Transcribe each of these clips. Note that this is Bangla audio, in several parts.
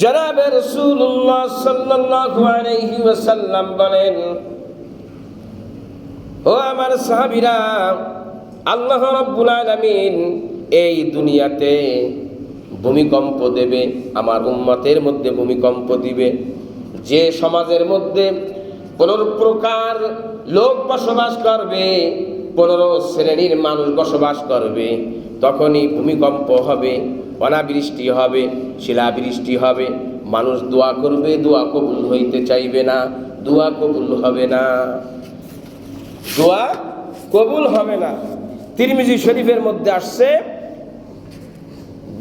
জনাবে রাসূলুল্লাহ সাল্লাল্লাহু আলাইহি ওয়াসাল্লাম বলেন, ও আমার সাহাবীরা, আল্লাহ রাব্বুল আলামিন এই দুনিয়াতে ভূমিকম্প দেবে, আমার উম্মতের মধ্যে ভূমিকম্প দিবে। যে সমাজের মধ্যে 15 প্রকার লোক বসবাস করবে, 15 শ্রেণীর মানুষ বসবাস করবে, তখনই ভূমিকম্প হবে, অনাবৃষ্টি হবে, শিলাবৃষ্টি হবে। মানুষ দোয়া করবে, দোয়া কবুল হইতে চাইবে না, দোয়া কবুল হবে না, দোয়া কবুল হবে না। তিরমিজি শরীফের মধ্যে আসছে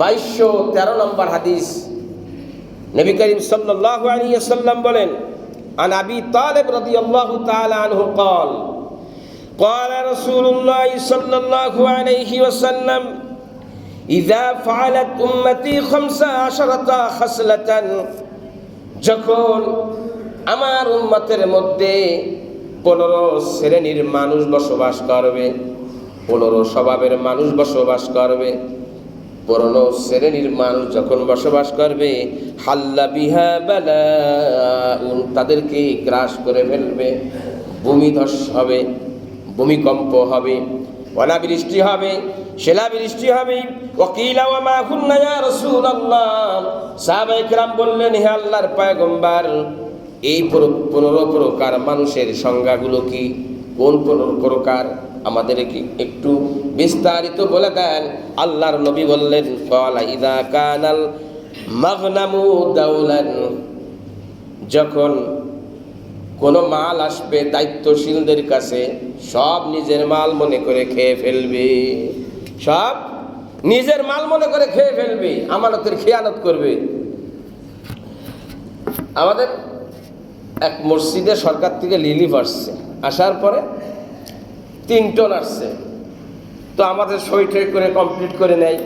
2213 নম্বর হাদিস। নবী করিম সাল্লাল্লাহু আলাইহি ওয়াসাল্লাম বলেন, আন আবি তালিব রাদিয়াল্লাহু তাআলা আনহু قال قال رسول الله صلى الله عليه وسلم إذا فعلت أمتي 15 خصلة, যখন আমার উম্মতের মধ্যে 15 শ্রেণীর মানুষ বসবাস করবে, 15 স্বভাবের মানুষ বসবাস করবে, 15 শ্রেণীর মানুষ যখন বসবাস করবে, হাল্লা বিহা বালাউন, তাদেরকে গ্রাস করে ফেলবে, ভূমিধস হবে, ভূমিকম্প হবে, অনাবৃষ্টি হবে, শিলাবৃষ্টি হবে। ওয়াকিলা ওয়া মা কুন্না ইয়া রাসূলুল্লাহ, সাহাবায়ে কেরাম বললেন, হে আল্লাহর পয়গম্বর, এই 15 প্রকার মানুষের সংজ্ঞাগুলো কি? কোন 15 প্রকার? আমাদেরকে একটু বিস্তারিত বলে দেন। আল্লাহর নবী বললেন, ক্বালা ইযা কানাল মাগনামু দাওলান, যখন কোনো মাল আসবে দায়িত্বশীলদের কাছে, সব নিজের মাল মনে করে খেয়ে ফেলবে, সব নিজের মাল মনে করে খেয়ে ফেলবে, আমানতের খেয়ানত করবে। আমাদের এক মসজিদে সরকার থেকে রিলিফ আসছে, আসার পরে 3 টন আসছে, তো আমাদের সই টই করে কমপ্লিট করে নেয়।